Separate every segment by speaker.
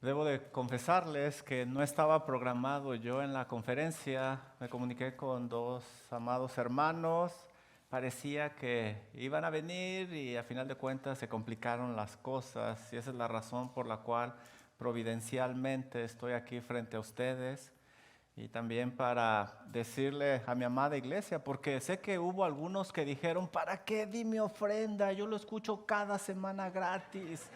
Speaker 1: Debo de confesarles que no estaba programado yo en la conferencia. Me comuniqué con dos amados hermanos. Parecía que iban a venir y a final de cuentas se complicaron las cosas. Y esa es la razón por la cual providencialmente estoy aquí frente a ustedes. Y también para decirle a mi amada iglesia, porque sé que hubo algunos que dijeron, ¿para qué di mi ofrenda? Yo lo escucho cada semana gratis.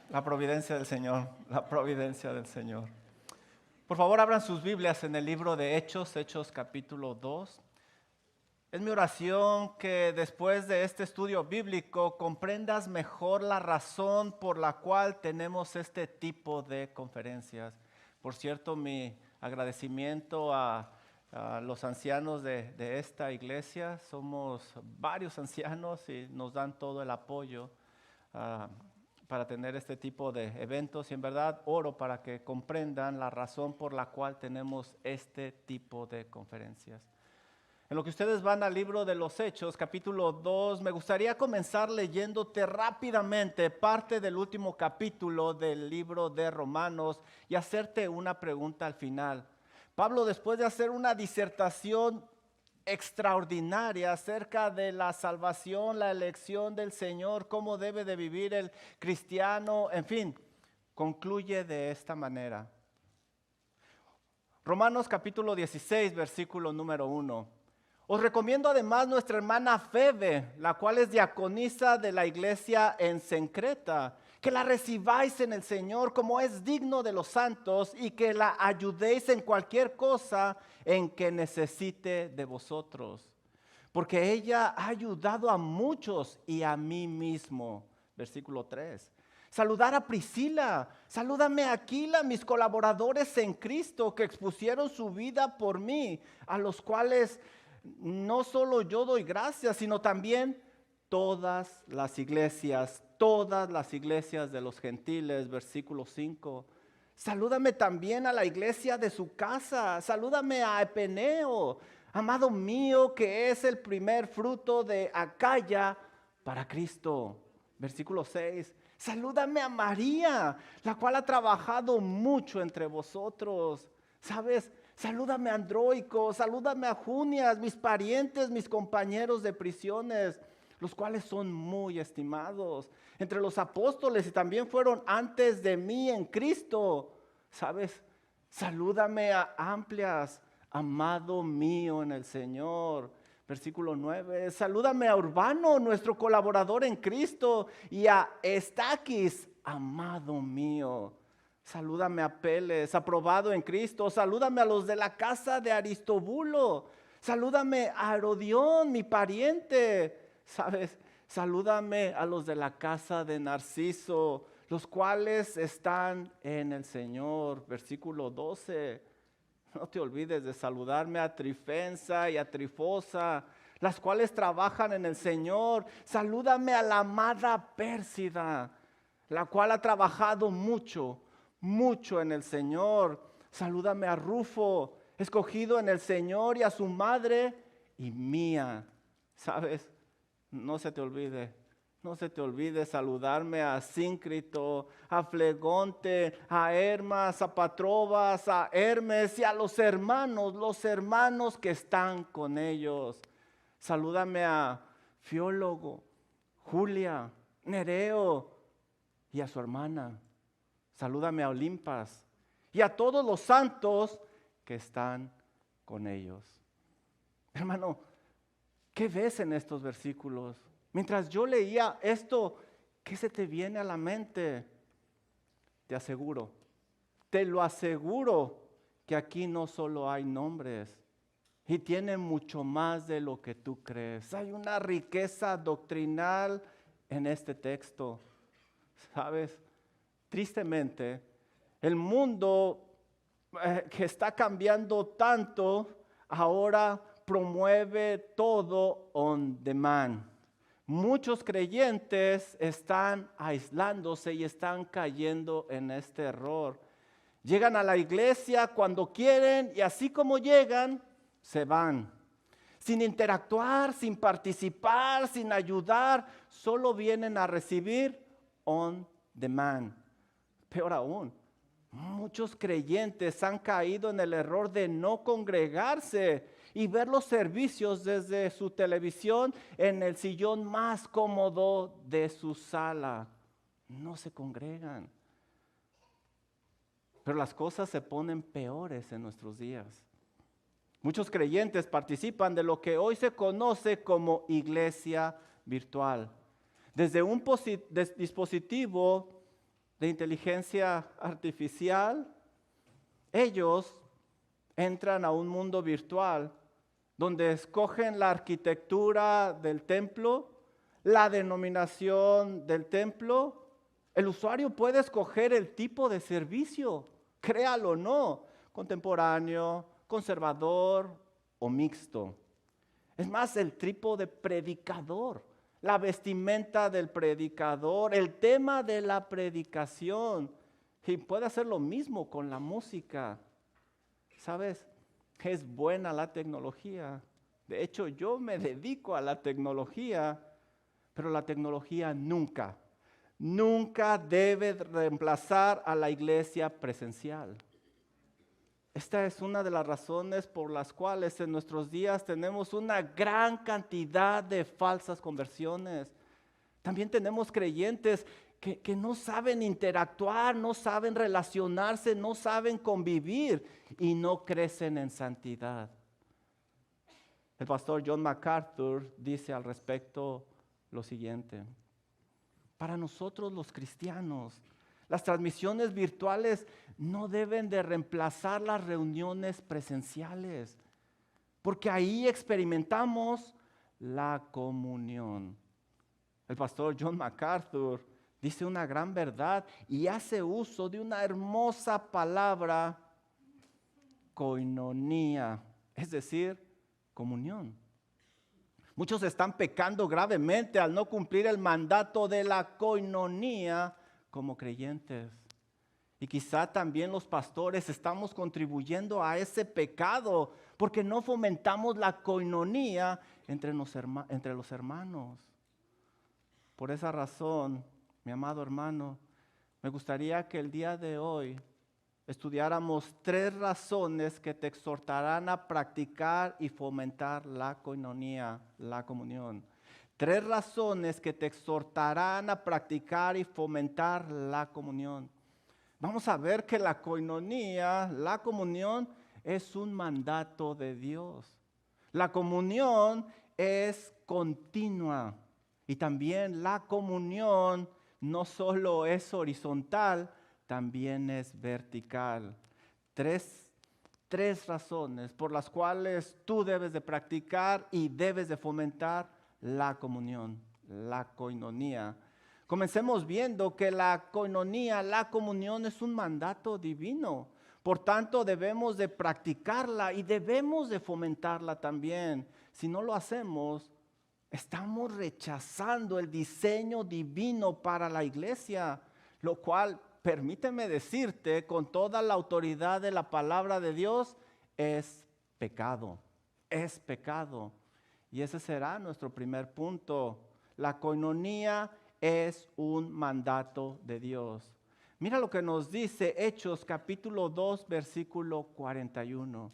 Speaker 1: La providencia del Señor, la providencia del Señor. Por favor, abran sus Biblias en el libro de Hechos, Hechos capítulo 2. Es mi oración que después de este estudio bíblico comprendas mejor la razón por la cual tenemos este tipo de conferencias. Por cierto, mi agradecimiento a los ancianos de esta iglesia. Somos varios ancianos y nos dan todo el apoyo para tener este tipo de eventos, y en verdad oro para que comprendan la razón por la cual tenemos este tipo de conferencias. En lo que ustedes van al libro de los Hechos, capítulo 2, me gustaría comenzar leyéndote rápidamente parte del último capítulo del libro de Romanos y hacerte una pregunta al final. Pablo, después de hacer una disertación extraordinaria acerca de la salvación, la elección del Señor, cómo debe de vivir el cristiano, en fin, concluye de esta manera. Romanos capítulo 16, versículo número 1. Os recomiendo además nuestra hermana Febe, la cual es diaconisa de la iglesia en Cencreta, que la recibáis en el Señor como es digno de los santos y que la ayudéis en cualquier cosa en que necesite de vosotros. Porque ella ha ayudado a muchos y a mí mismo. Versículo 3. Saludar a Priscila, salúdame a Aquila, mis colaboradores en Cristo que expusieron su vida por mí, a los cuales no solo yo doy gracias, sino también todas las iglesias de los gentiles. Versículo 5. Salúdame también a la iglesia de su casa, salúdame a Epeneo, amado mío, que es el primer fruto de Acaya para Cristo. Versículo 6. Salúdame a María, la cual ha trabajado mucho entre vosotros. ¿Sabes? Salúdame a Andróico, salúdame a Junias, mis parientes, mis compañeros de prisiones, los cuales son muy estimados entre los apóstoles y también fueron antes de mí en Cristo. ¿Sabes? Salúdame a Amplias, amado mío en el Señor. Versículo 9. Salúdame a Urbano, nuestro colaborador en Cristo, y a Estaquis, amado mío. Salúdame a Peles, aprobado en Cristo. Salúdame a los de la casa de Aristobulo. Salúdame a Herodión, mi pariente. ¿Sabes? Salúdame a los de la casa de Narciso, los cuales están en el Señor. Versículo 12. No te olvides de saludarme a Trifensa y a Trifosa, las cuales trabajan en el Señor. Salúdame a la amada Pérsida, la cual ha trabajado mucho en el Señor. Salúdame a Rufo, escogido en el Señor, y a su madre y mía. ¿Sabes? No se te olvide saludarme a Síncrito, a Flegonte, a Hermas, a Patrobas, a Hermes y a los hermanos que están con ellos. Salúdame a Fiólogo, Julia, Nereo y a su hermana. Salúdame a Olimpas y a todos los santos que están con ellos. Hermano, ¿qué ves en estos versículos? Mientras yo leía esto, ¿qué se te viene a la mente? Te lo aseguro que aquí no solo hay nombres y tiene mucho más de lo que tú crees. Hay una riqueza doctrinal en este texto. ¿Sabes? Tristemente, el mundo que está cambiando tanto, ahora promueve todo on demand. Muchos creyentes están aislándose y están cayendo en este error. Llegan a la iglesia cuando quieren y así como llegan, se van. Sin interactuar, sin participar, sin ayudar, solo vienen a recibir on demand. Peor aún, muchos creyentes han caído en el error de no congregarse y ver los servicios desde su televisión en el sillón más cómodo de su sala. No se congregan. Pero las cosas se ponen peores en nuestros días. Muchos creyentes participan de lo que hoy se conoce como iglesia virtual. Desde un dispositivo de inteligencia artificial, ellos entran a un mundo virtual donde escogen la arquitectura del templo, la denominación del templo. El usuario puede escoger el tipo de servicio, créalo o no, contemporáneo, conservador o mixto. Es más, el tipo de predicador, la vestimenta del predicador, el tema de la predicación. Y puede hacer lo mismo con la música. ¿Sabes? Es buena la tecnología. De hecho, yo me dedico a la tecnología, pero la tecnología nunca debe reemplazar a la iglesia presencial. Esta es una de las razones por las cuales en nuestros días tenemos una gran cantidad de falsas conversiones. También tenemos creyentes que no saben interactuar, no saben relacionarse, no saben convivir y no crecen en santidad. El pastor John MacArthur dice al respecto lo siguiente: para nosotros los cristianos, las transmisiones virtuales no deben de reemplazar las reuniones presenciales, porque ahí experimentamos la comunión. El pastor John MacArthur dice una gran verdad y hace uso de una hermosa palabra, koinonía, es decir, comunión. Muchos están pecando gravemente al no cumplir el mandato de la koinonía como creyentes. Y quizá también los pastores estamos contribuyendo a ese pecado porque no fomentamos la koinonía entre los hermanos. Por esa razón, mi amado hermano, me gustaría que el día de hoy estudiáramos 3 razones que te exhortarán a practicar y fomentar la koinonía, la comunión. 3 razones que te exhortarán a practicar y fomentar la comunión. Vamos a ver que la koinonía, la comunión, es un mandato de Dios. La comunión es continua y también la comunión no solo es horizontal, también es vertical. Tres razones por las cuales tú debes de practicar y debes de fomentar la comunión, la koinonía. Comencemos viendo que la koinonía, la comunión, es un mandato divino. Por tanto, debemos de practicarla y debemos de fomentarla también. Si no lo hacemos, estamos rechazando el diseño divino para la iglesia, lo cual, permíteme decirte, con toda la autoridad de la palabra de Dios, es pecado. Es pecado. Y ese será nuestro primer punto. La koinonía es un mandato de Dios. Mira lo que nos dice Hechos capítulo 2, versículo 41.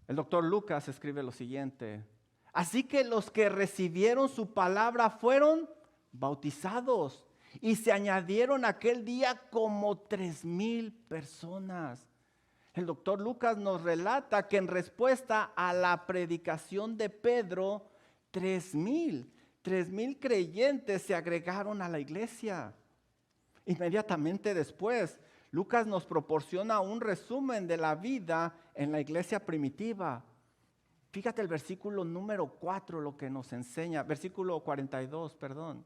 Speaker 1: El doctor Lucas escribe lo siguiente: así que los que recibieron su palabra fueron bautizados y se añadieron aquel día como 3,000 personas. El doctor Lucas nos relata que en respuesta a la predicación de Pedro, 3,000 creyentes se agregaron a la iglesia. Inmediatamente después, Lucas nos proporciona un resumen de la vida en la iglesia primitiva. Fíjate el versículo número 4, lo que nos enseña, versículo 42, perdón.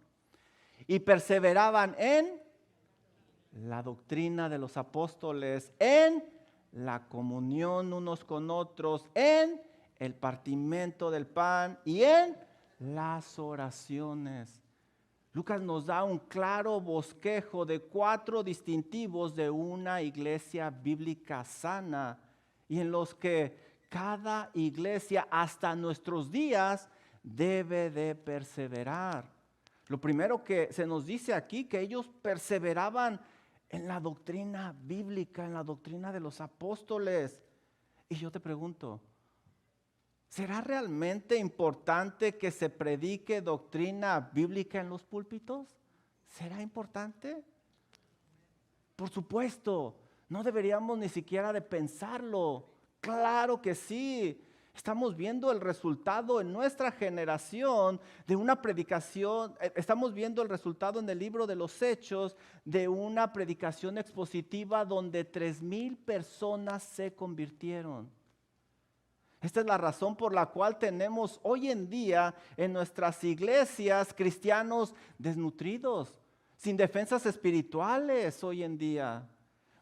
Speaker 1: Y perseveraban en la doctrina de los apóstoles, en la comunión unos con otros, en el partimiento del pan y en las oraciones. Lucas nos da un claro bosquejo de 4 distintivos de una iglesia bíblica sana y en los que cada iglesia hasta nuestros días debe de perseverar. Lo primero que se nos dice aquí, que ellos perseveraban en la doctrina bíblica, en la doctrina de los apóstoles. Y yo te pregunto, ¿será realmente importante que se predique doctrina bíblica en los púlpitos? ¿Será importante? Por supuesto, no deberíamos ni siquiera de pensarlo. Claro que sí. Estamos viendo el resultado en nuestra generación de una predicación, estamos viendo el resultado en el libro de los Hechos de una predicación expositiva donde 3,000 personas se convirtieron. Esta es la razón por la cual tenemos hoy en día en nuestras iglesias cristianos desnutridos, sin defensas espirituales hoy en día.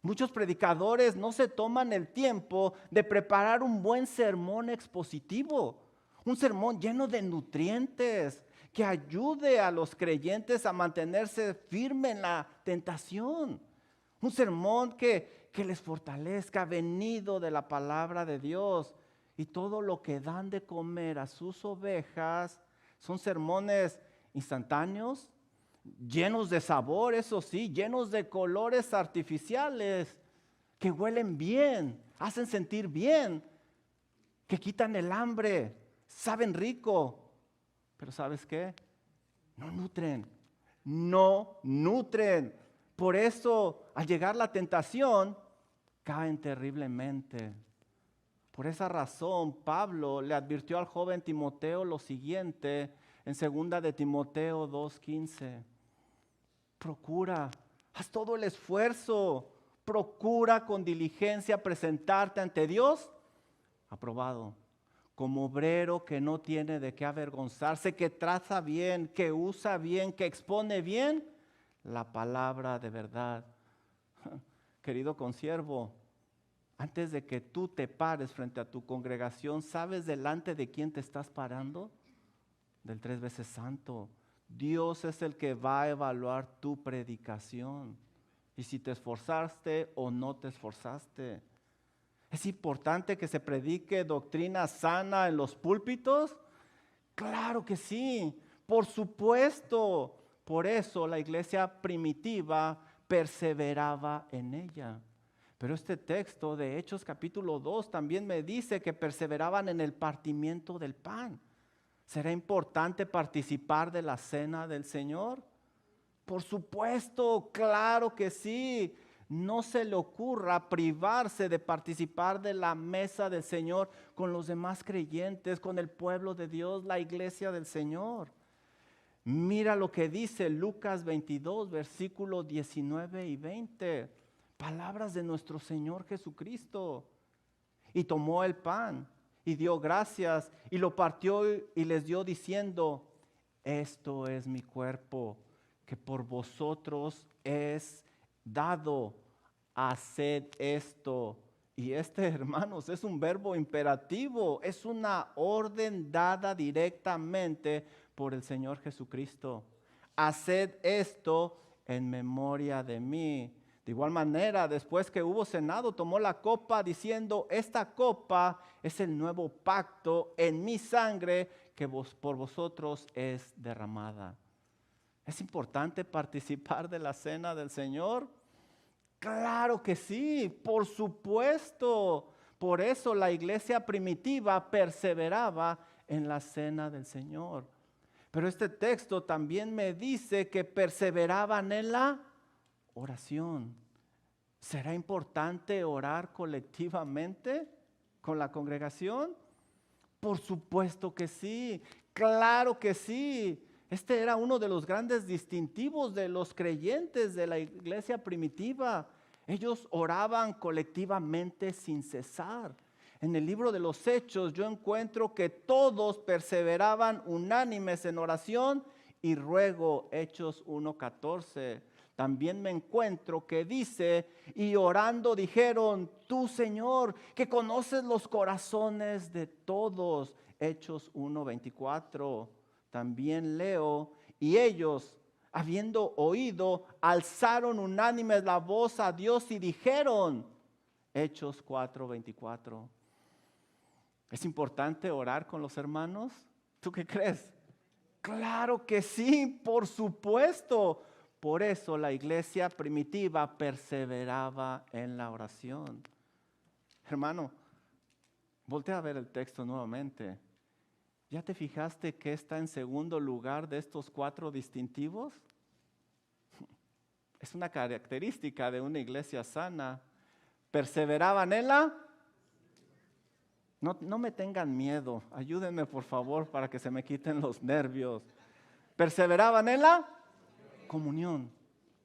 Speaker 1: Muchos predicadores no se toman el tiempo de preparar un buen sermón expositivo, un sermón lleno de nutrientes que ayude a los creyentes a mantenerse firme en la tentación. Un sermón que les fortalezca, venido de la palabra de Dios. Y todo lo que dan de comer a sus ovejas son sermones instantáneos, llenos de sabor, eso sí, llenos de colores artificiales que huelen bien, hacen sentir bien, que quitan el hambre, saben rico. Pero ¿sabes qué? No nutren. Por eso, al llegar la tentación, caen terriblemente. Por esa razón, Pablo le advirtió al joven Timoteo lo siguiente en 2 de Timoteo 2:15. Procura, haz todo el esfuerzo, procura con diligencia presentarte ante Dios aprobado, como obrero que no tiene de qué avergonzarse, que traza bien, que usa bien, que expone bien la palabra de verdad. Querido consiervo, antes de que tú te pares frente a tu congregación, ¿sabes delante de quién te estás parando? Del 3 veces santo. Dios es el que va a evaluar tu predicación y si te esforzaste o no te esforzaste. ¿Es importante que se predique doctrina sana en los púlpitos? Claro que sí, por supuesto. Por eso la iglesia primitiva perseveraba en ella. Pero este texto de Hechos capítulo 2 también me dice que perseveraban en el partimiento del pan. ¿Será importante participar de la cena del Señor? Por supuesto, claro que sí. No se le ocurra privarse de participar de la mesa del Señor con los demás creyentes, con el pueblo de Dios, la iglesia del Señor. Mira lo que dice Lucas 22, versículos 19 y 20. Palabras de nuestro Señor Jesucristo. Y tomó el pan y dio gracias y lo partió y les dio diciendo: esto es mi cuerpo que por vosotros es dado, haced esto. Y hermanos, es un verbo imperativo, es una orden dada directamente por el Señor Jesucristo. Haced esto en memoria de mí. De igual manera, después que hubo cenado, tomó la copa diciendo: esta copa es el nuevo pacto en mi sangre que por vosotros es derramada. ¿Es importante participar de la cena del Señor? Claro que sí, por supuesto. Por eso la iglesia primitiva perseveraba en la cena del Señor. Pero este texto también me dice que perseveraban en la oración. ¿Será importante orar colectivamente con la congregación? Por supuesto que sí, claro que sí. Este era uno de los grandes distintivos de los creyentes de la iglesia primitiva. Ellos oraban colectivamente sin cesar. En el libro de los Hechos yo encuentro que todos perseveraban unánimes en oración y ruego. Hechos 1:14. También me encuentro que dice: y orando dijeron: tú, Señor, que conoces los corazones de todos. Hechos 1:24. También leo: y ellos, habiendo oído, alzaron unánimes la voz a Dios y dijeron. Hechos 4:24. ¿Es importante orar con los hermanos? ¿Tú qué crees? Claro que sí, por supuesto. Por eso la iglesia primitiva perseveraba en la oración. Hermano, voltea a ver el texto nuevamente. ¿Ya te fijaste que está en segundo lugar de estos 4 distintivos? Es una característica de una iglesia sana. Perseveraban en la... No me tengan miedo. Ayúdenme por favor para que se me quiten los nervios. Perseveraban en la comunión.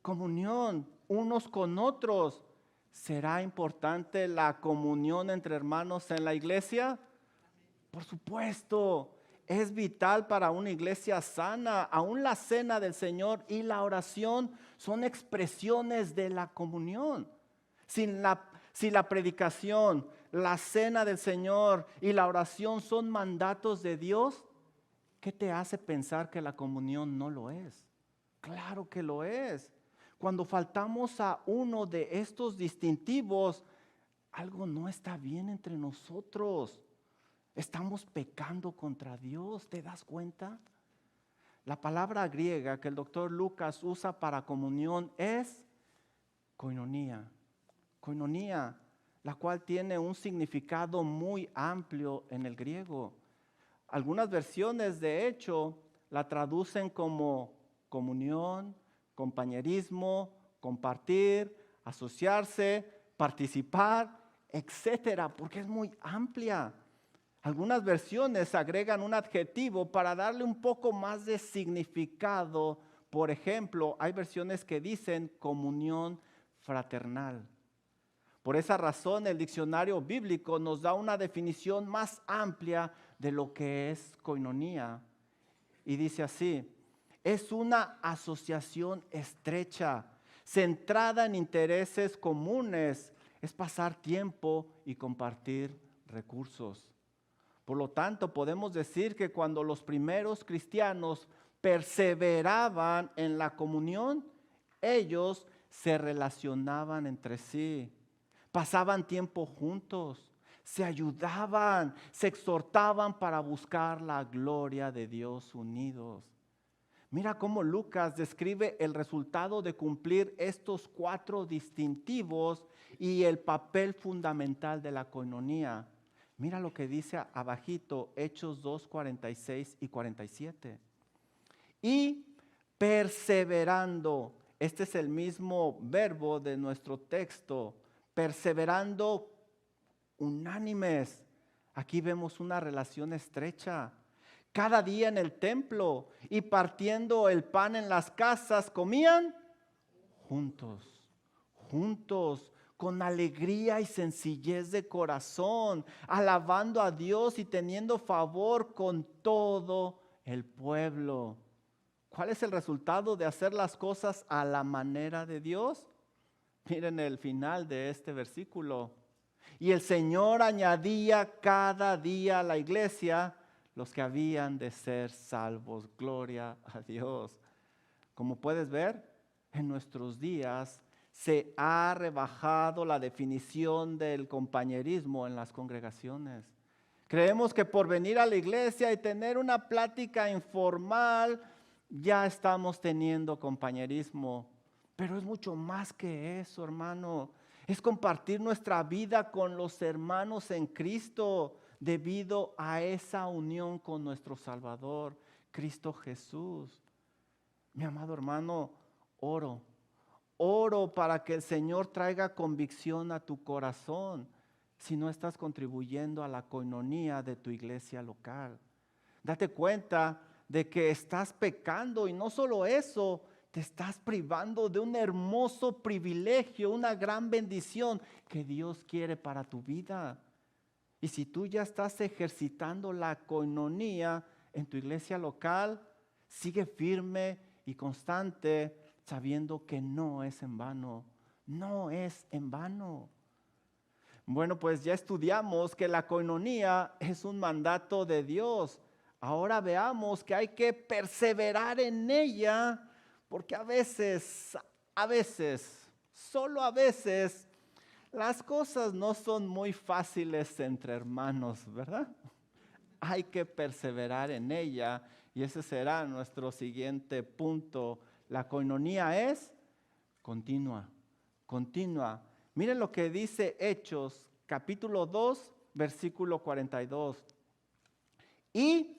Speaker 1: Comunión unos con otros. ¿Será importante la comunión entre hermanos en la iglesia? Por supuesto. Es vital para una iglesia sana. Aún la cena del Señor y la oración son expresiones de la comunión. Si la predicación, la cena del Señor y la oración son mandatos de Dios, ¿qué te hace pensar que la comunión no lo es? Claro que lo es. Cuando faltamos a uno de estos distintivos, algo no está bien entre nosotros. Estamos pecando contra Dios, ¿te das cuenta? La palabra griega que el doctor Lucas usa para comunión es koinonia. Koinonia, la cual tiene un significado muy amplio en el griego. Algunas versiones, de hecho, la traducen como comunión, compañerismo, compartir, asociarse, participar, etcétera, porque es muy amplia. Algunas versiones agregan un adjetivo para darle un poco más de significado. Por ejemplo, hay versiones que dicen comunión fraternal. Por esa razón, el diccionario bíblico nos da una definición más amplia de lo que es koinonía. Y dice así: es una asociación estrecha, centrada en intereses comunes, es pasar tiempo y compartir recursos. Por lo tanto, podemos decir que cuando los primeros cristianos perseveraban en la comunión, ellos se relacionaban entre sí, pasaban tiempo juntos, se ayudaban, se exhortaban para buscar la gloria de Dios unidos. Mira cómo Lucas describe el resultado de cumplir estos 4 distintivos y el papel fundamental de la koinonía. Mira lo que dice abajito, Hechos 2, 46 y 47. Y perseverando, este es el mismo verbo de nuestro texto, perseverando unánimes. Aquí vemos una relación estrecha. Cada día en el templo y partiendo el pan en las casas, comían juntos, con alegría y sencillez de corazón, alabando a Dios y teniendo favor con todo el pueblo. ¿Cuál es el resultado de hacer las cosas a la manera de Dios? Miren el final de este versículo. Y el Señor añadía cada día a la iglesia los que habían de ser salvos. Gloria a Dios. Como puedes ver, en nuestros días se ha rebajado la definición del compañerismo en las congregaciones. Creemos que por venir a la iglesia y tener una plática informal, ya estamos teniendo compañerismo. Pero es mucho más que eso, hermano. Es compartir nuestra vida con los hermanos en Cristo debido a esa unión con nuestro Salvador, Cristo Jesús. Mi amado hermano, oro para que el Señor traiga convicción a tu corazón si no estás contribuyendo a la koinonía de tu iglesia local. Date cuenta de que estás pecando y no solo eso, te estás privando de un hermoso privilegio, una gran bendición que Dios quiere para tu vida. Y si tú ya estás ejercitando la koinonía en tu iglesia local, sigue firme y constante, sabiendo que no es en vano. No es en vano. Bueno, pues ya estudiamos que la koinonía es un mandato de Dios. Ahora veamos que hay que perseverar en ella, porque a veces, solo a veces, las cosas no son muy fáciles entre hermanos, ¿verdad? Hay que perseverar en ella Y ese será nuestro siguiente punto. La coinonía es continua, continua. Miren lo que dice Hechos, capítulo 2, versículo 42. Y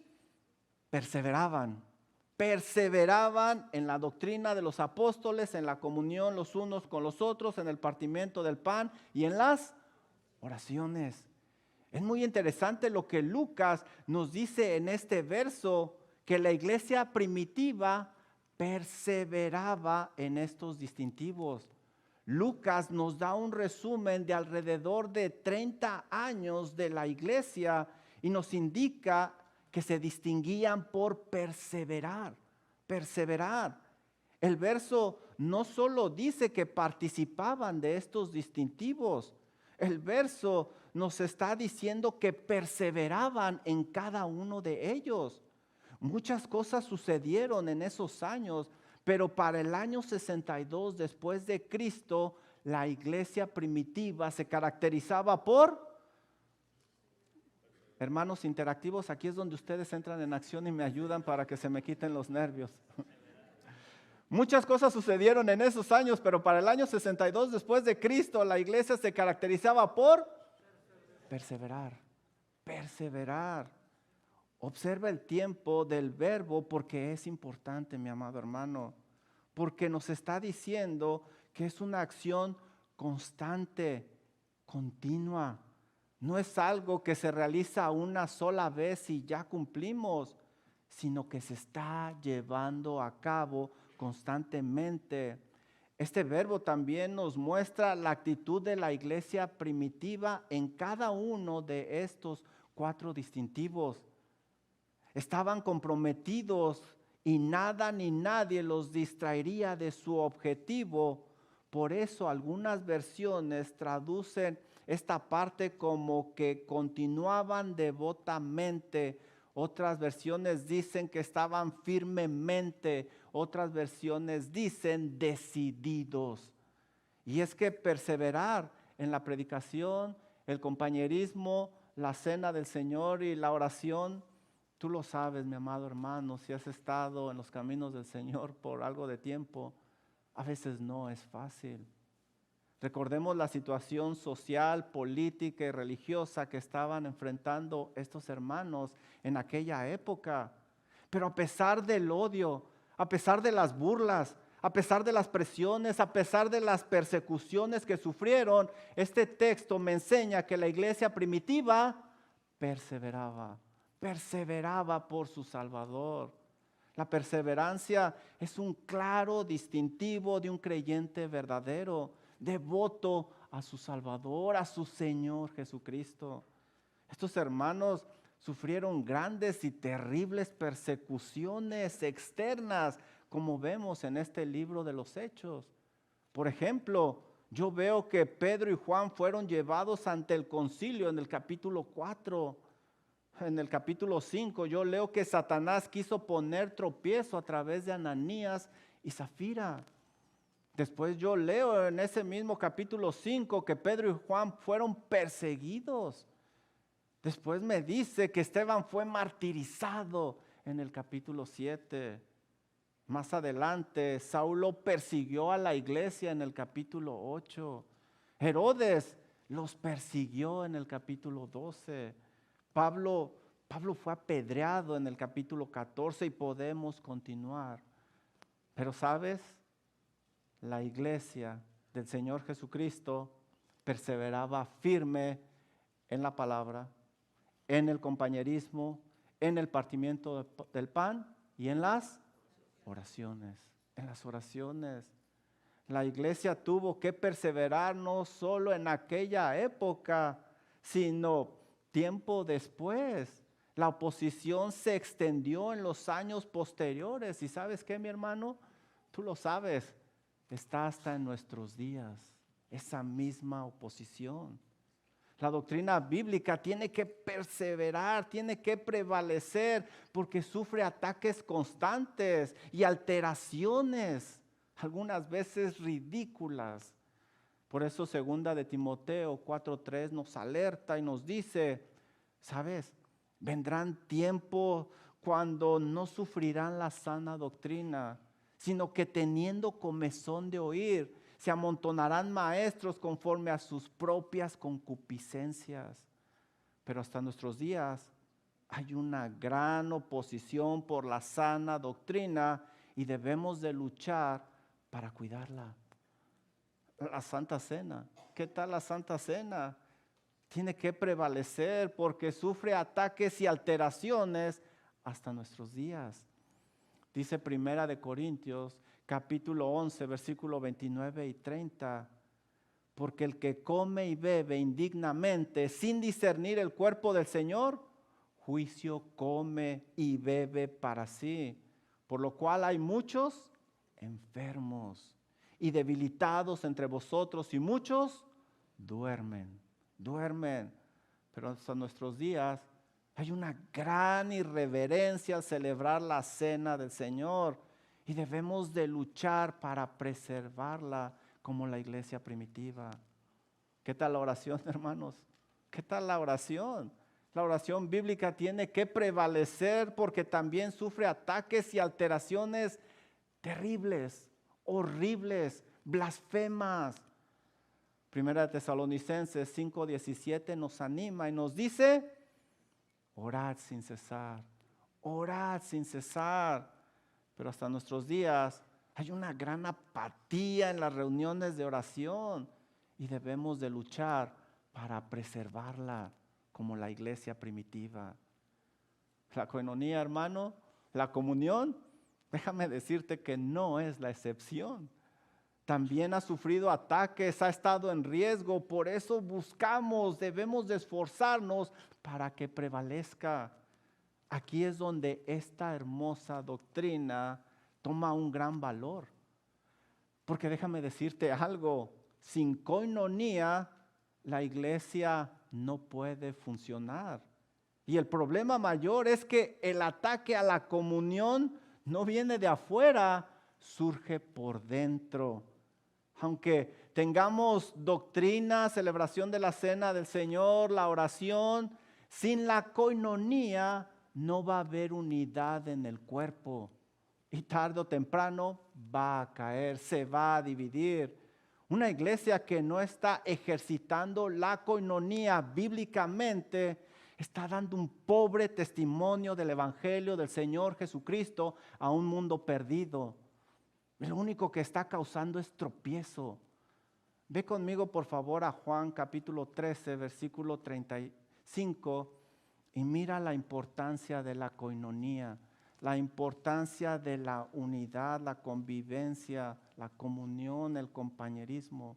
Speaker 1: perseveraban en la doctrina de los apóstoles, en la comunión los unos con los otros, en el partimiento del pan y en las oraciones. Es muy interesante lo que Lucas nos dice en este verso, que la iglesia primitiva perseveraba en estos distintivos. Lucas nos da un resumen de alrededor de 30 años de la iglesia y nos indica que se distinguían por perseverar. El verso no solo dice que participaban de estos distintivos, el verso nos está diciendo que perseveraban en cada uno de ellos. Muchas cosas sucedieron en esos años, pero para el año 62 después de Cristo, la iglesia primitiva se caracterizaba por... Hermanos interactivos, aquí es donde ustedes entran en acción y me ayudan para que se me quiten los nervios. Muchas cosas sucedieron en esos años, pero para el año 62 después de Cristo, la iglesia se caracterizaba por perseverar. Observa el tiempo del verbo porque es importante, mi amado hermano, porque nos está diciendo que es una acción constante, continua. No es algo que se realiza una sola vez y ya cumplimos, sino que se está llevando a cabo constantemente. Este verbo también nos muestra la actitud de la iglesia primitiva en cada uno de estos 4 distintivos. Estaban comprometidos y nada ni nadie los distraería de su objetivo. Por eso algunas versiones traducen esta parte como que continuaban devotamente. Otras versiones dicen que estaban firmemente. Otras versiones dicen decididos. Y es que perseverar en la predicación, el compañerismo, la cena del Señor y la oración, tú lo sabes, mi amado hermano, si has estado en los caminos del Señor por algo de tiempo, a veces no es fácil. Recordemos la situación social, política y religiosa que estaban enfrentando estos hermanos en aquella época. Pero a pesar del odio, a pesar de las burlas, a pesar de las presiones, a pesar de las persecuciones que sufrieron, este texto me enseña que la iglesia primitiva perseveraba por su Salvador. La perseverancia es un claro distintivo de un creyente verdadero, devoto a su Salvador, a su Señor Jesucristo. Estos hermanos sufrieron grandes y terribles persecuciones externas, como vemos en este libro de los Hechos. Por ejemplo, yo veo que Pedro y Juan fueron llevados ante el concilio en el capítulo 4. En el capítulo 5 yo leo que Satanás quiso poner tropiezo a través de Ananías y Zafira. Después yo leo en ese mismo capítulo 5 que Pedro y Juan fueron perseguidos. Después me dice que Esteban fue martirizado en el capítulo 7. Más adelante, Saulo persiguió a la iglesia en el capítulo 8. Herodes los persiguió en el capítulo 12. Pablo fue apedreado en el capítulo 14 y podemos continuar. Pero ¿sabes? La iglesia del Señor Jesucristo perseveraba firme en la palabra, en el compañerismo, en el partimiento del pan y en las oraciones. En las oraciones. La iglesia tuvo que perseverar no solo en aquella época, sino tiempo después. La oposición se extendió en los años posteriores. ¿Y sabes qué, mi hermano? Tú lo sabes. Está hasta en nuestros días esa misma oposición. La doctrina bíblica tiene que perseverar, tiene que prevalecer porque sufre ataques constantes y alteraciones, algunas veces ridículas. Por eso 2 de Timoteo 4:3 nos alerta y nos dice, ¿sabes? Vendrán tiempos cuando no sufrirán la sana doctrina, sino que teniendo comezón de oír, se amontonarán maestros conforme a sus propias concupiscencias. Pero hasta nuestros días hay una gran oposición por la sana doctrina y debemos de luchar para cuidarla. La Santa Cena, ¿qué tal la Santa Cena? Tiene que prevalecer porque sufre ataques y alteraciones hasta nuestros días. Dice Primera de Corintios, capítulo 11, versículo 29 y 30. Porque el que come y bebe indignamente, sin discernir el cuerpo del Señor, juicio come y bebe para sí. Por lo cual hay muchos enfermos y debilitados entre vosotros, y muchos duermen. Pero hasta nuestros días hay una gran irreverencia al celebrar la cena del Señor y debemos de luchar para preservarla como la iglesia primitiva. ¿Qué tal la oración, hermanos? ¿Qué tal la oración? La oración bíblica tiene que prevalecer porque también sufre ataques y alteraciones terribles, horribles, blasfemas. Primera de Tesalonicenses 5:17 nos anima y nos dice: orad sin cesar, orad sin cesar. Pero hasta nuestros días hay una gran apatía en las reuniones de oración y debemos de luchar para preservarla como la iglesia primitiva. La coinonía, hermano, la comunión, déjame decirte que no es la excepción. También ha sufrido ataques, ha estado en riesgo, por eso debemos de esforzarnos para que prevalezca. Aquí es donde esta hermosa doctrina toma un gran valor. Porque déjame decirte algo, sin coinonía la iglesia no puede funcionar. Y el problema mayor es que el ataque a la comunión no viene de afuera, surge por dentro. Aunque tengamos doctrina, celebración de la cena del Señor, la oración, sin la coinonía no va a haber unidad en el cuerpo. Y tarde o temprano va a caer, se va a dividir. Una iglesia que no está ejercitando la coinonía bíblicamente está dando un pobre testimonio del evangelio del Señor Jesucristo a un mundo perdido. Lo único que está causando es tropiezo. Ve conmigo por favor a Juan capítulo 13, versículo 35 y mira la importancia de la coinonía, la importancia de la unidad, la convivencia, la comunión, el compañerismo.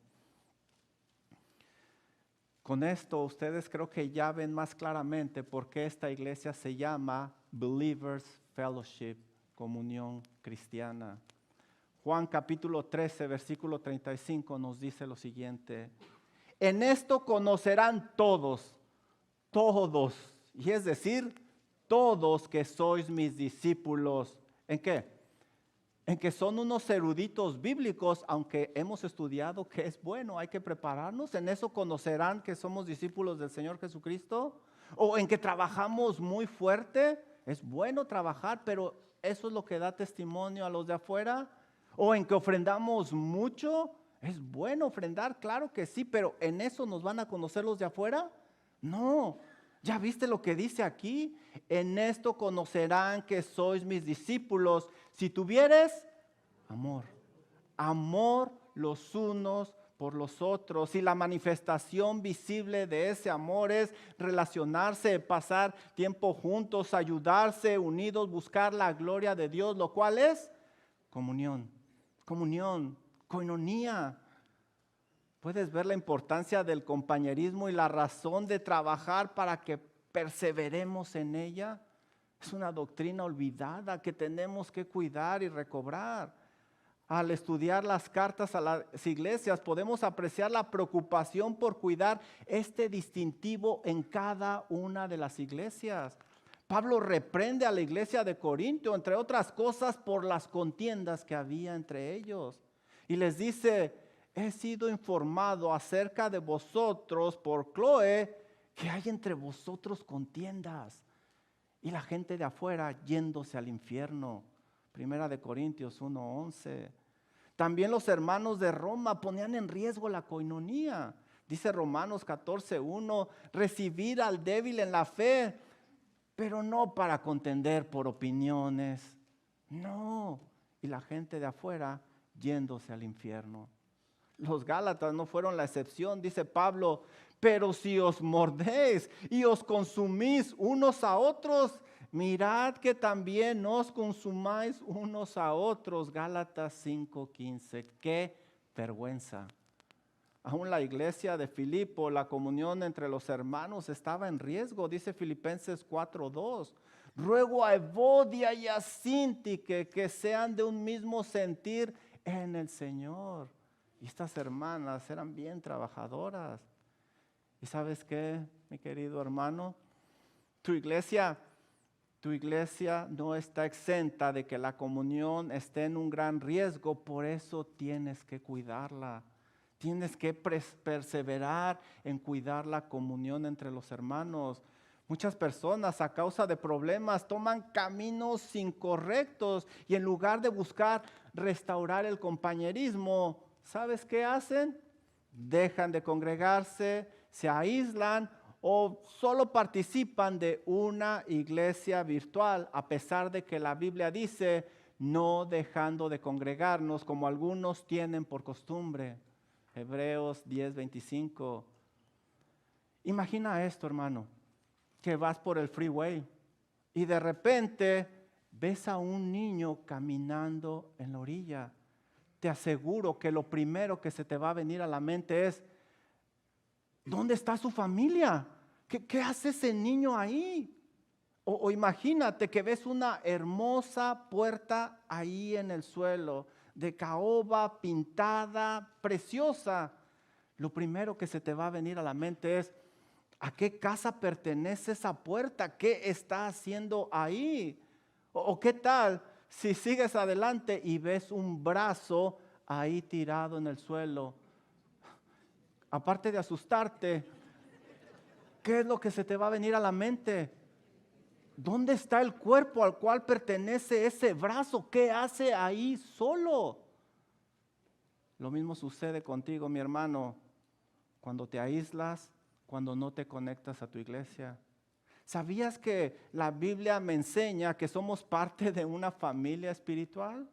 Speaker 1: Con esto ustedes creo que ya ven más claramente por qué esta iglesia se llama Believers Fellowship, comunión cristiana. Juan capítulo 13, versículo 35 nos dice lo siguiente: en esto conocerán todos, y es decir, todos que sois mis discípulos. ¿En qué? En que son unos eruditos bíblicos, aunque hemos estudiado que es bueno, hay que prepararnos. En eso conocerán que somos discípulos del Señor Jesucristo. O en que trabajamos muy fuerte, es bueno trabajar, pero eso es lo que da testimonio a los de afuera. O en que ofrendamos mucho, es bueno ofrendar, claro que sí, pero ¿en eso nos van a conocer los de afuera? No. ¿Ya viste lo que dice aquí? En esto conocerán que sois mis discípulos si tuvieres amor los unos por los otros. Y la manifestación visible de ese amor es relacionarse, pasar tiempo juntos, ayudarse, unidos, buscar la gloria de Dios, lo cual es comunión, coinonía. Puedes ver la importancia del compañerismo y la razón de trabajar para que perseveremos en ella. Es una doctrina olvidada que tenemos que cuidar y recobrar. Al estudiar las cartas a las iglesias podemos apreciar la preocupación por cuidar este distintivo en cada una de las iglesias. Pablo reprende a la iglesia de Corinto, entre otras cosas, por las contiendas que había entre ellos. Y les dice: he sido informado acerca de vosotros por Cloé que hay entre vosotros contiendas. y la gente de afuera yéndose al infierno. Primera de Corintios 1:11. También los hermanos de Roma ponían en riesgo la coinonía. Dice Romanos 14:1, recibir al débil en la fe, pero no para contender por opiniones. No. Y la gente de afuera yéndose al infierno. Los Gálatas no fueron la excepción, dice Pablo, pero si os mordéis y os consumís unos a otros, mirad que también os consumáis unos a otros. Gálatas 5:15. ¡Qué vergüenza! Aún la iglesia de Filipo, la comunión entre los hermanos estaba en riesgo, dice Filipenses 4:2. Ruego a Evodia y a Síntique que sean de un mismo sentir en el Señor. Y estas hermanas eran bien trabajadoras. ¿Y sabes qué, mi querido hermano? Tu iglesia no está exenta de que la comunión esté en un gran riesgo, por eso tienes que cuidarla. Tienes que perseverar en cuidar la comunión entre los hermanos. Muchas personas a causa de problemas toman caminos incorrectos y en lugar de buscar restaurar el compañerismo, ¿sabes qué hacen? Dejan de congregarse, se aíslan o solo participan de una iglesia virtual, a pesar de que la Biblia dice no dejando de congregarnos como algunos tienen por costumbre. Hebreos 10:25. Imagina esto, hermano, que vas por el freeway y de repente ves a un niño caminando en la orilla. Te aseguro que lo primero que se te va a venir a la mente es, ¿dónde está su familia? ¿Qué hace ese niño ahí? O imagínate que ves una hermosa puerta ahí en el suelo, de caoba, pintada, preciosa. Lo primero que se te va a venir a la mente es, ¿a qué casa pertenece esa puerta? ¿Qué está haciendo ahí? ¿O qué tal si sigues adelante y ves un brazo ahí tirado en el suelo? Aparte de asustarte, ¿qué es lo que se te va a venir a la mente? ¿Dónde está el cuerpo al cual pertenece ese brazo? ¿Qué hace ahí solo? Lo mismo sucede contigo, mi hermano, cuando te aíslas, cuando no te conectas a tu iglesia. ¿Sabías que la Biblia me enseña que somos parte de una familia espiritual?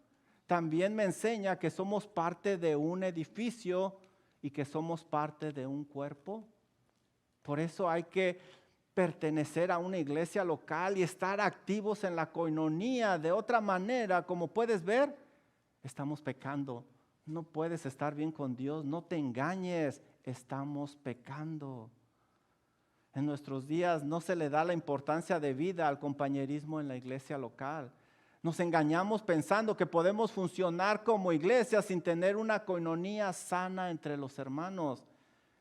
Speaker 1: También me enseña que somos parte de un edificio y que somos parte de un cuerpo. Por eso hay que pertenecer a una iglesia local y estar activos en la coinonía. De otra manera, como puedes ver, estamos pecando. No puedes estar bien con Dios, no te engañes, estamos pecando. En nuestros días no se le da la importancia de vida al compañerismo en la iglesia local. Nos engañamos pensando que podemos funcionar como iglesia sin tener una coinonía sana entre los hermanos.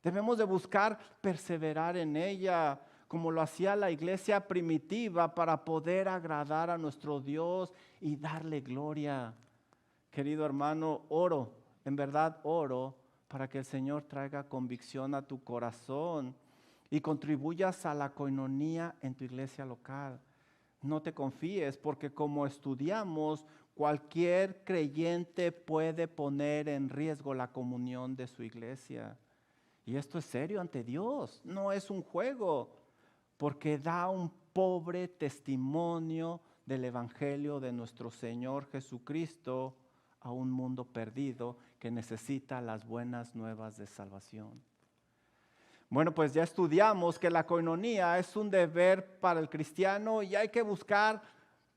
Speaker 1: Debemos de buscar perseverar en ella, como lo hacía la iglesia primitiva, para poder agradar a nuestro Dios y darle gloria. Querido hermano, oro, en verdad oro, para que el Señor traiga convicción a tu corazón y contribuyas a la coinonía en tu iglesia local. No te confíes, porque como estudiamos, cualquier creyente puede poner en riesgo la comunión de su iglesia. Y esto es serio ante Dios, no es un juego, porque da un pobre testimonio del evangelio de nuestro Señor Jesucristo a un mundo perdido que necesita las buenas nuevas de salvación. Bueno, pues ya estudiamos que la coinonía es un deber para el cristiano y hay que buscar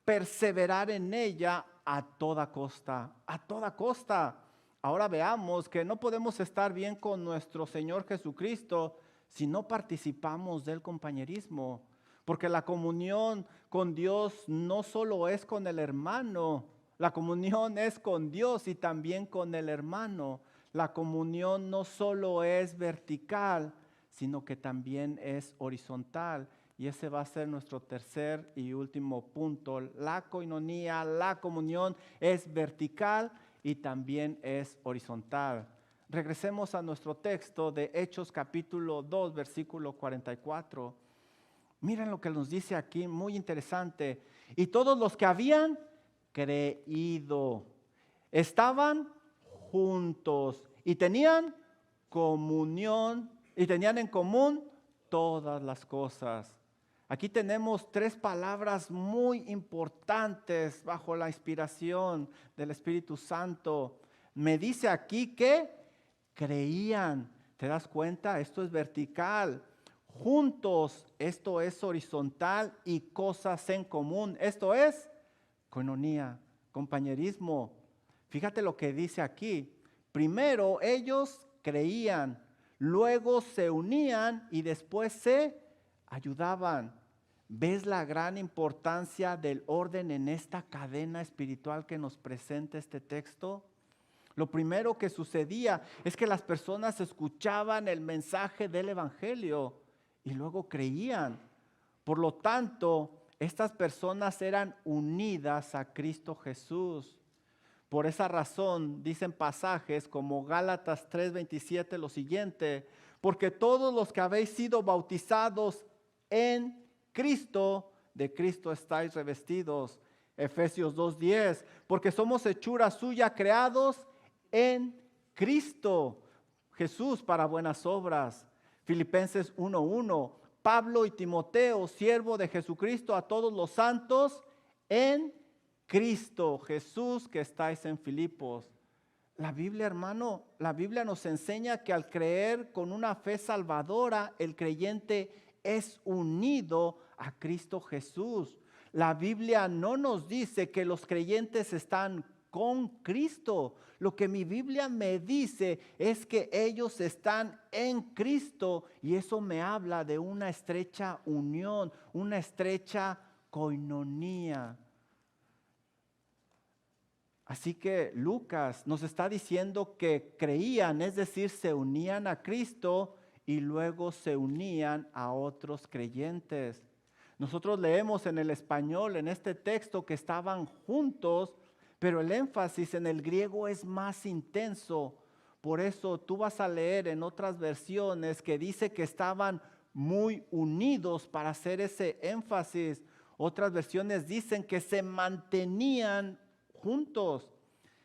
Speaker 1: perseverar en ella a toda costa, a toda costa. Ahora veamos que no podemos estar bien con nuestro Señor Jesucristo si no participamos del compañerismo, porque la comunión con Dios no solo es con el hermano, la comunión es con Dios y también con el hermano. La comunión no solo es vertical, sino que también es horizontal. Y ese va a ser nuestro tercer y último punto. La coinonía, la comunión es vertical y también es horizontal. Regresemos a nuestro texto de Hechos capítulo 2, versículo 44. Miren lo que nos dice aquí, muy interesante. Y todos los que habían creído estaban juntos y tenían comunión y tenían en común todas las cosas. Aquí tenemos tres palabras muy importantes bajo la inspiración del Espíritu Santo. Me dice aquí que creían. ¿Te das cuenta? Esto es vertical. Juntos, esto es horizontal, y cosas en común. Esto es coinonía, compañerismo. Fíjate lo que dice aquí. Primero ellos creían, luego se unían y después se ayudaban. ¿Ves la gran importancia del orden en esta cadena espiritual que nos presenta este texto? Lo primero que sucedía es que las personas escuchaban el mensaje del Evangelio y luego creían. Por lo tanto, estas personas eran unidas a Cristo Jesús. Por esa razón dicen pasajes como Gálatas 3:27 lo siguiente: porque todos los que habéis sido bautizados en Cristo, de Cristo estáis revestidos. Efesios 2:10, porque somos hechura suya, creados en Cristo Jesús para buenas obras. Filipenses 1:1, Pablo y Timoteo, siervo de Jesucristo, a todos los santos en Cristo Jesús que estáis en Filipos. La Biblia, hermano, la Biblia nos enseña que al creer con una fe salvadora, el creyente es unido a Cristo Jesús. La Biblia no nos dice que los creyentes están con Cristo. Lo que mi Biblia me dice es que ellos están en Cristo, y eso me habla de una estrecha unión, una estrecha coinonía. Así que Lucas nos está diciendo que creían, es decir, se unían a Cristo y luego se unían a otros creyentes. Nosotros leemos en el español, en este texto, que estaban juntos, pero el énfasis en el griego es más intenso. Por eso tú vas a leer en otras versiones que dice que estaban muy unidos para hacer ese énfasis. Otras versiones dicen que se mantenían juntos.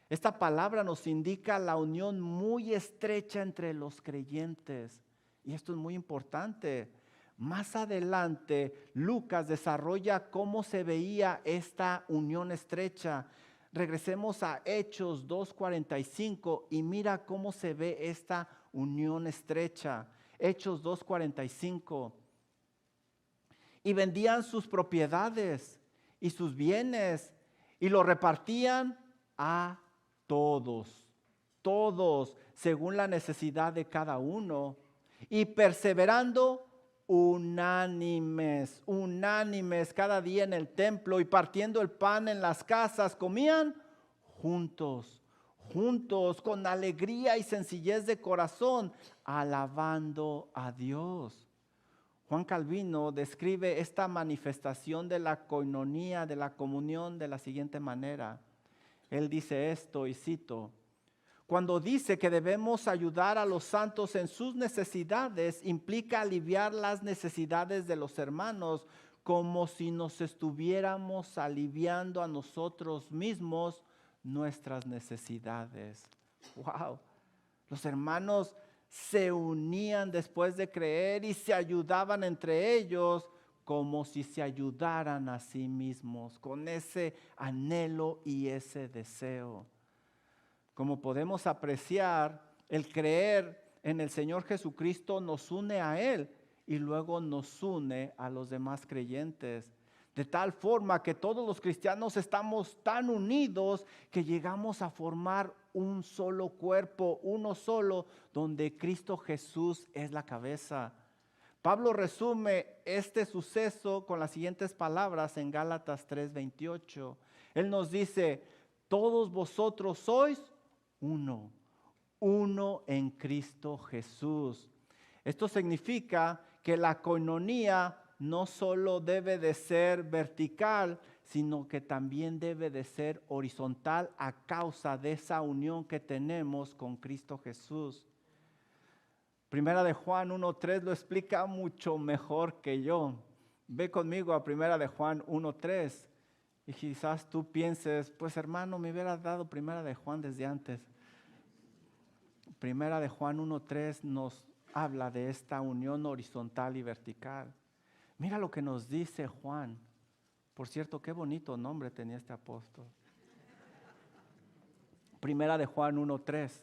Speaker 1: Esta palabra nos indica la unión muy estrecha entre los creyentes. Y esto es muy importante. Más adelante, Lucas desarrolla cómo se veía esta unión estrecha. Regresemos a Hechos 2:45 y mira cómo se ve esta unión estrecha. Hechos 2:45. Y vendían sus propiedades y sus bienes y lo repartían a todos, según la necesidad de cada uno. Y perseverando unánimes cada día en el templo y partiendo el pan en las casas, comían juntos, con alegría y sencillez de corazón, alabando a Dios. Juan Calvino describe esta manifestación de la coinonía, de la comunión, de la siguiente manera. Él dice esto, y cito: cuando dice que debemos ayudar a los santos en sus necesidades, implica aliviar las necesidades de los hermanos, como si nos estuviéramos aliviando a nosotros mismos nuestras necesidades. Wow. Los hermanos se unían después de creer y se ayudaban entre ellos como si se ayudaran a sí mismos, con ese anhelo y ese deseo. Como podemos apreciar, el creer en el Señor Jesucristo nos une a Él y luego nos une a los demás creyentes. De tal forma que todos los cristianos estamos tan unidos que llegamos a formar un solo cuerpo, uno solo, donde Cristo Jesús es la cabeza. Pablo resume este suceso con las siguientes palabras en Gálatas 3:28. Él nos dice: todos vosotros sois uno en Cristo Jesús. Esto significa que la coinonía no solo debe de ser vertical, sino que también debe de ser horizontal a causa de esa unión que tenemos con Cristo Jesús. Primera de Juan 1:3 lo explica mucho mejor que yo. Ve conmigo a Primera de Juan 1:3 y quizás tú pienses, pues hermano, me hubieras dado Primera de Juan desde antes. Primera de Juan 1:3 nos habla de esta unión horizontal y vertical. Mira lo que nos dice Juan. Por cierto, qué bonito nombre tenía este apóstol. Primera de Juan 1:3.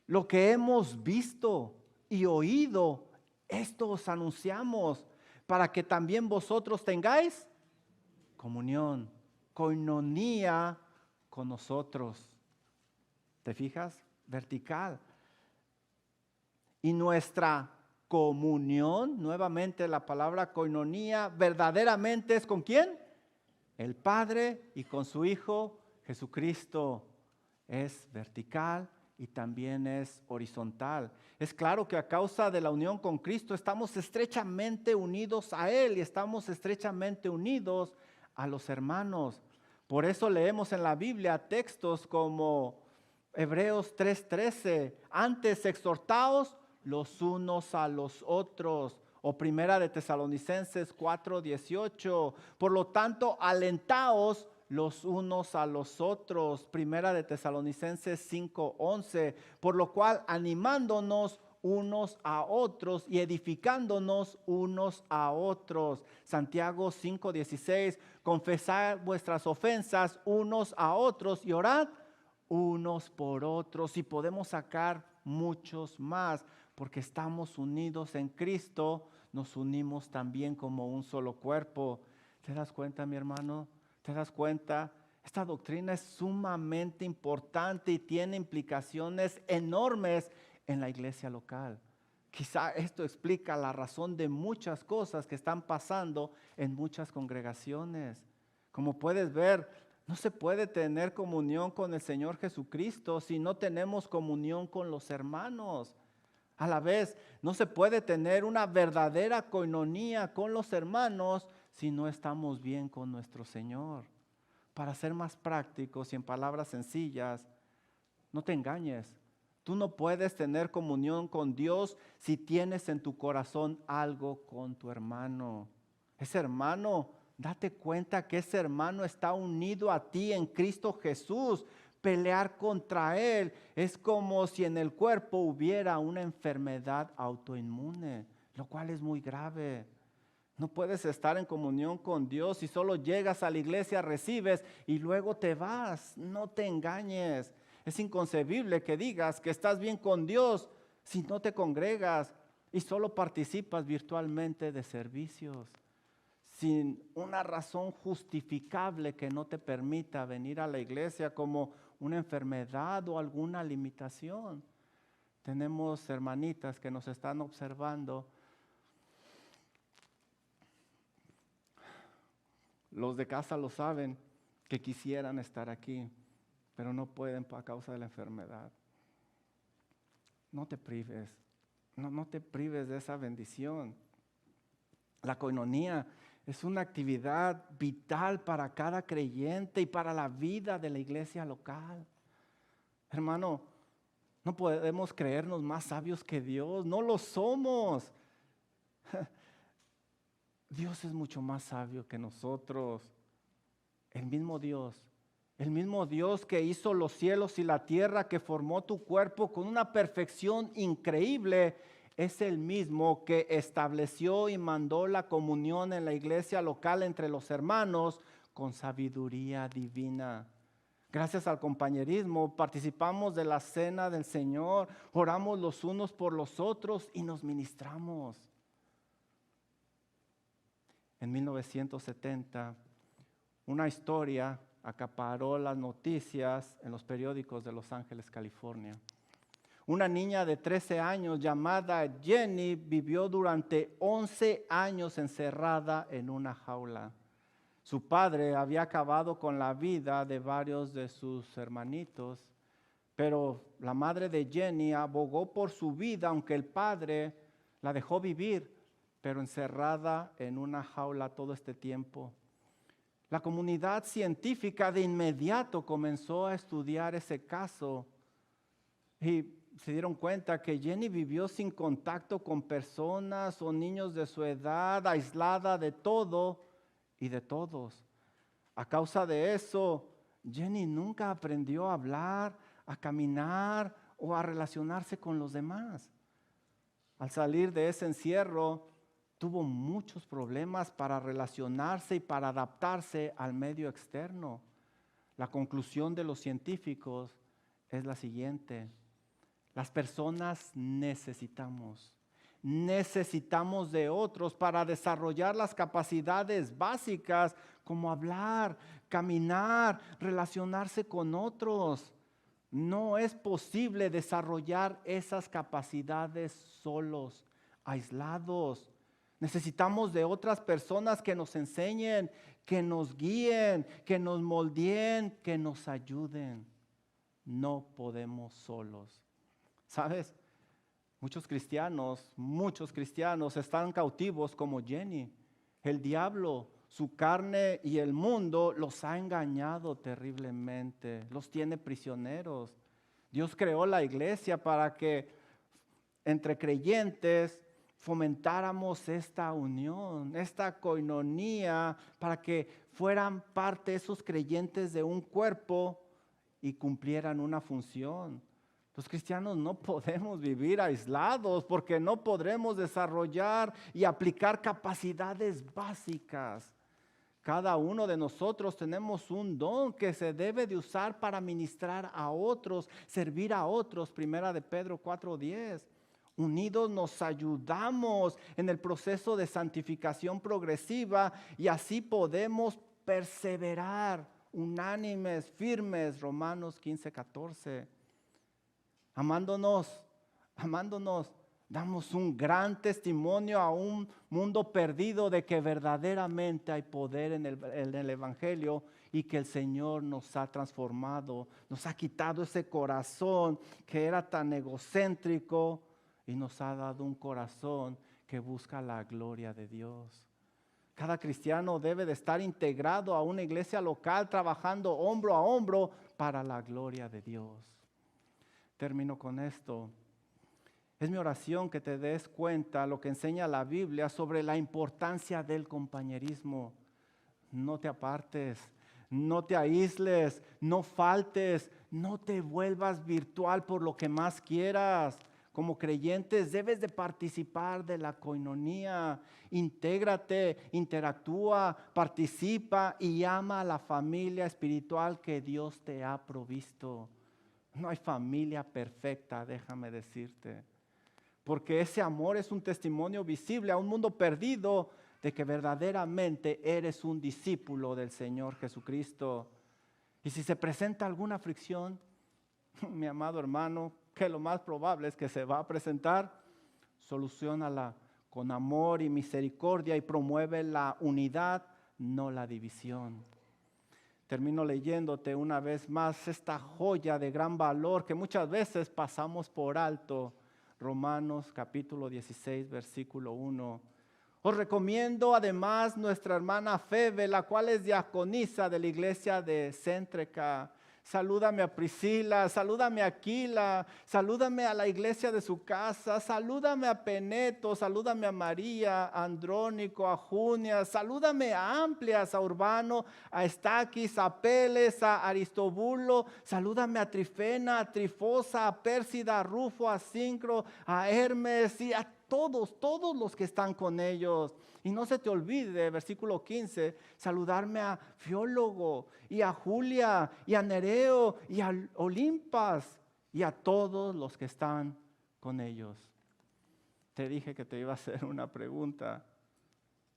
Speaker 1: Lo que hemos visto y oído, esto os anunciamos, para que también vosotros tengáis comunión, koinonía con nosotros. ¿Te fijas? Vertical. Y nuestra comunión, nuevamente la palabra koinonía, verdaderamente es ¿con quién? El Padre y con su Hijo Jesucristo. Es vertical y también es horizontal. Es claro que a causa de la unión con Cristo estamos estrechamente unidos a Él y estamos estrechamente unidos a los hermanos. Por eso leemos en la Biblia textos como Hebreos 3:13, antes exhortaos los unos a los otros. O Primera de Tesalonicenses 4:18, por lo tanto alentaos los unos a los otros. Primera de Tesalonicenses 5:11, por lo cual animándonos unos a otros y edificándonos unos a otros. Santiago 5:16, confesad vuestras ofensas unos a otros y orad unos por otros. Y podemos sacar muchos más, porque estamos unidos en Cristo, nos unimos también como un solo cuerpo. ¿Te das cuenta, mi hermano? ¿Te das cuenta? Esta doctrina es sumamente importante y tiene implicaciones enormes en la iglesia local. Quizá esto explica la razón de muchas cosas que están pasando en muchas congregaciones. Como puedes ver, no se puede tener comunión con el Señor Jesucristo si no tenemos comunión con los hermanos. A la vez, no se puede tener una verdadera koinonía con los hermanos si no estamos bien con nuestro Señor. Para ser más prácticos y en palabras sencillas, no te engañes. Tú no puedes tener comunión con Dios si tienes en tu corazón algo con tu hermano. Ese hermano, date cuenta que ese hermano está unido a ti en Cristo Jesús. Pelear contra él es como si en el cuerpo hubiera una enfermedad autoinmune, lo cual es muy grave. No puedes estar en comunión con Dios si solo llegas a la iglesia, recibes y luego te vas. No te engañes. Es inconcebible que digas que estás bien con Dios si no te congregas y solo participas virtualmente de servicios, sin una razón justificable que no te permita venir a la iglesia, como una enfermedad o alguna limitación. Tenemos hermanitas que nos están observando. Los de casa lo saben, que quisieran estar aquí, pero no pueden a causa de la enfermedad. No te prives, no te prives de esa bendición. La koinonía es una actividad vital para cada creyente y para la vida de la iglesia local. Hermano, no podemos creernos más sabios que Dios, no lo somos. Dios es mucho más sabio que nosotros. El mismo Dios que hizo los cielos y la tierra, que formó tu cuerpo con una perfección increíble, es el mismo que estableció y mandó la comunión en la iglesia local entre los hermanos con sabiduría divina. Gracias al compañerismo participamos de la cena del Señor, oramos los unos por los otros y nos ministramos. En 1970, una historia acaparó las noticias en los periódicos de Los Ángeles, California. Una niña de 13 años llamada Jenny vivió durante 11 años encerrada en una jaula. Su padre había acabado con la vida de varios de sus hermanitos, pero la madre de Jenny abogó por su vida, aunque el padre la dejó vivir, pero encerrada en una jaula todo este tiempo. La comunidad científica de inmediato comenzó a estudiar ese caso y se dieron cuenta que Jenny vivió sin contacto con personas o niños de su edad, aislada de todo y de todos. A causa de eso, Jenny nunca aprendió a hablar, a caminar o a relacionarse con los demás. Al salir de ese encierro, tuvo muchos problemas para relacionarse y para adaptarse al medio externo. La conclusión de los científicos es la siguiente: las personas necesitamos de otros para desarrollar las capacidades básicas como hablar, caminar, relacionarse con otros. No es posible desarrollar esas capacidades solos, aislados. Necesitamos de otras personas que nos enseñen, que nos guíen, que nos moldeen, que nos ayuden. No podemos solos. ¿Sabes? Muchos cristianos están cautivos como Jenny. El diablo, su carne y el mundo los ha engañado terriblemente, los tiene prisioneros. Dios creó la iglesia para que entre creyentes fomentáramos esta unión, esta coinonía, para que fueran parte esos creyentes de un cuerpo y cumplieran una función. Los cristianos no podemos vivir aislados porque no podremos desarrollar y aplicar capacidades básicas. Cada uno de nosotros tenemos un don que se debe de usar para ministrar a otros, servir a otros. Primera de Pedro 4:10. Unidos nos ayudamos en el proceso de santificación progresiva y así podemos perseverar unánimes, firmes. Romanos 15:14. Amándonos, damos un gran testimonio a un mundo perdido de que verdaderamente hay poder en el Evangelio y que el Señor nos ha transformado, nos ha quitado ese corazón que era tan egocéntrico y nos ha dado un corazón que busca la gloria de Dios. Cada cristiano debe de estar integrado a una iglesia local, trabajando hombro a hombro para la gloria de Dios. Termino con esto. Es mi oración que te des cuenta lo que enseña la Biblia sobre la importancia del compañerismo. No te apartes, no te aísles, no faltes, no te vuelvas virtual por lo que más quieras. Como creyentes debes de participar de la coinonía. Intégrate, interactúa, participa y ama a la familia espiritual que Dios te ha provisto. No hay familia perfecta, déjame decirte. Porque ese amor es un testimonio visible a un mundo perdido de que verdaderamente eres un discípulo del Señor Jesucristo. Y si se presenta alguna fricción, mi amado hermano, que lo más probable es que se va a presentar, soluciónala con amor y misericordia y promueve la unidad, no la división. Termino leyéndote una vez más esta joya de gran valor que muchas veces pasamos por alto. Romanos capítulo 16, versículo 1. Os recomiendo además nuestra hermana Febe, la cual es diaconisa de la iglesia de Céntrica. Salúdame a Priscila, salúdame a Aquila, salúdame a la iglesia de su casa, salúdame a Peneto, salúdame a María, a Andrónico, a Junia, salúdame a Amplias, a Urbano, a Estaquis, a Peles, a Aristobulo, salúdame a Trifena, a Trifosa, a Pérsida, a Rufo, a Sincro, a Hermes y a todos los que están con ellos. Y no se te olvide, versículo 15, saludarme a Fiólogo y a Julia y a Nereo y a Olimpas y a todos los que están con ellos. Te dije que te iba a hacer una pregunta.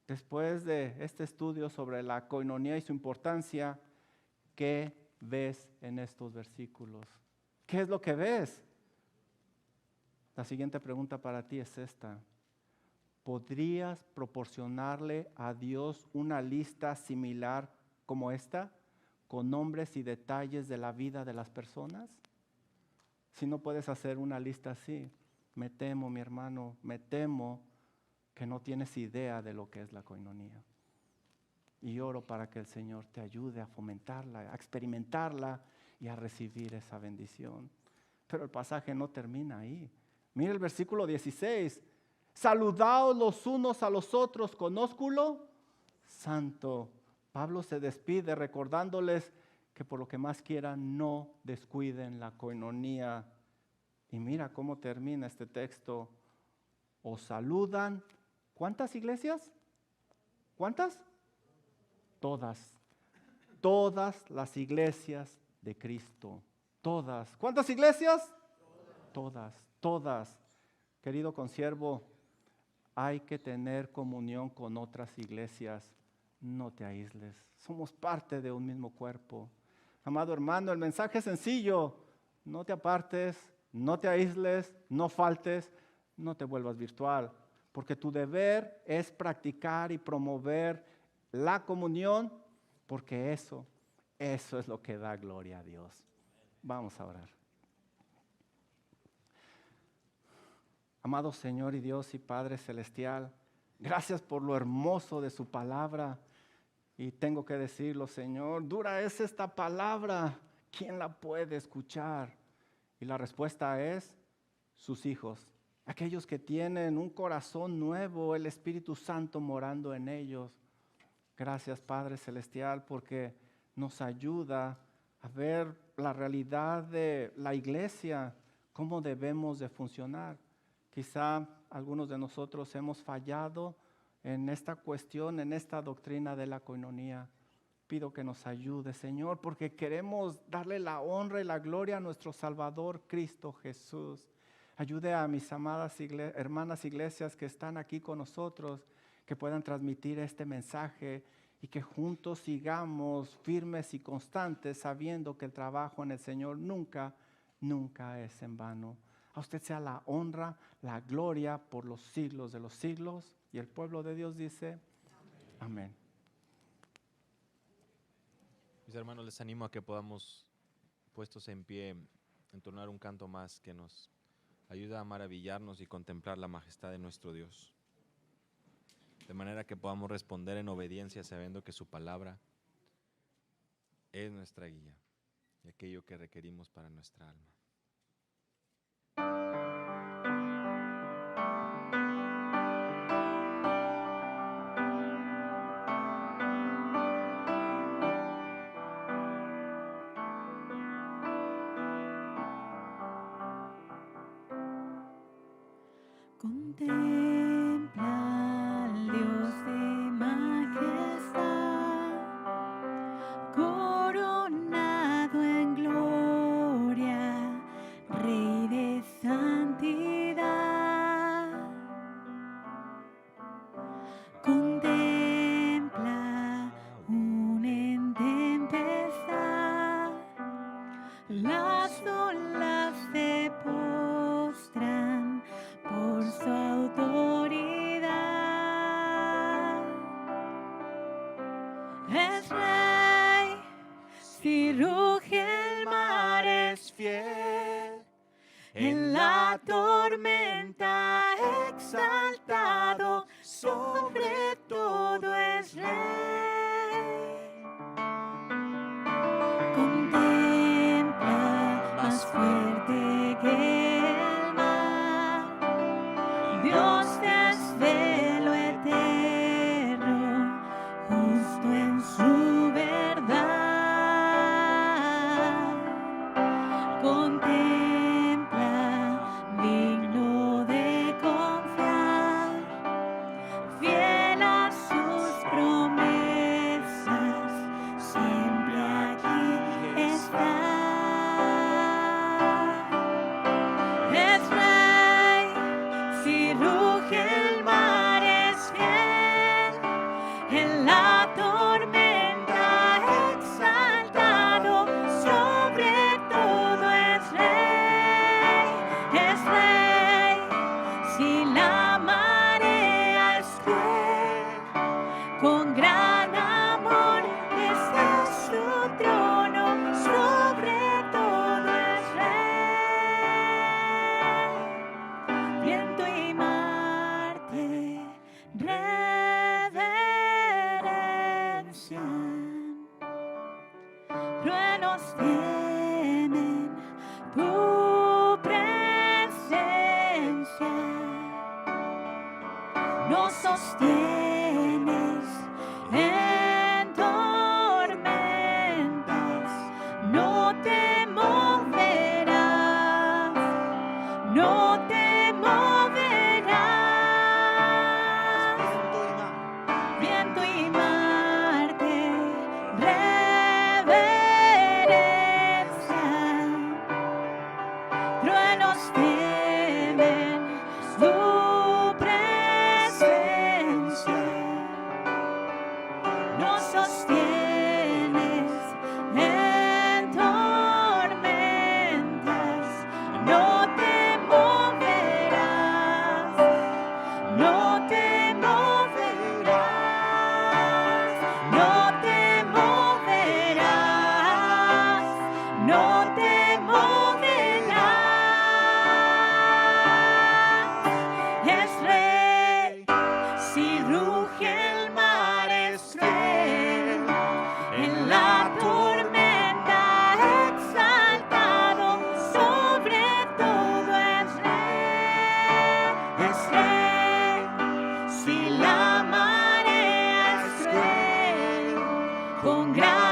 Speaker 1: Después de este estudio sobre la coinonía y su importancia, ¿qué ves en estos versículos? ¿Qué es lo que ves? La siguiente pregunta para ti es esta. ¿Podrías proporcionarle a Dios una lista similar como esta, con nombres y detalles de la vida de las personas? Si no puedes hacer una lista así, me temo, mi hermano, me temo que no tienes idea de lo que es la coinonía. Y oro para que el Señor te ayude a fomentarla, a experimentarla y a recibir esa bendición. Pero el pasaje no termina ahí. Mira el versículo 16. Saludaos los unos a los otros con ósculo santo. Pablo se despide recordándoles que por lo que más quieran no descuiden la coinonía. Y mira cómo termina este texto. Os saludan. ¿Cuántas iglesias? ¿Cuántas? Todas. Todas las iglesias de Cristo. Todas. ¿Cuántas iglesias? Todas. Todas. Querido consiervo, hay que tener comunión con otras iglesias. No te aísles. Somos parte de un mismo cuerpo. Amado hermano, el mensaje es sencillo. No te apartes, no te aísles, no faltes, no te vuelvas virtual. Porque tu deber es practicar y promover la comunión, porque eso es lo que da gloria a Dios. Vamos a orar. Amado Señor y Dios y Padre Celestial, gracias por lo hermoso de su palabra. Y tengo que decirlo, Señor, dura es esta palabra. ¿Quién la puede escuchar? Y la respuesta es sus hijos, aquellos que tienen un corazón nuevo, el Espíritu Santo morando en ellos. Gracias, Padre Celestial, porque nos ayuda a ver la realidad de la iglesia, cómo debemos de funcionar. Quizá algunos de nosotros hemos fallado en esta cuestión, en esta doctrina de la coinonía. Pido que nos ayude, Señor, porque queremos darle la honra y la gloria a nuestro Salvador Cristo Jesús. Ayude a mis amadas hermanas iglesias que están aquí con nosotros, que puedan transmitir este mensaje y que juntos sigamos firmes y constantes, sabiendo que el trabajo en el Señor nunca es en vano. A usted sea la honra, la gloria por los siglos de los siglos. Y el pueblo de Dios dice, amén.
Speaker 2: Mis hermanos, les animo a que podamos, puestos en pie, entonar un canto más que nos ayuda a maravillarnos y contemplar la majestad de nuestro Dios. De manera que podamos responder en obediencia, sabiendo que su palabra es nuestra guía y aquello que requerimos para nuestra alma.
Speaker 3: Contempla al Dios de majestad, coronado en gloria, Rey de santidad. Contempla un en tempestad, las olas se postran por su autoridad. Es rey, si ruge el mar es fiel, en la tormenta exaltado, sobre todo es rey. Contempla más fuerte que el mar, Dios desde lo eterno, justo en su verdad. Contempla, digno de confiar, fiel a sus promesas. con gran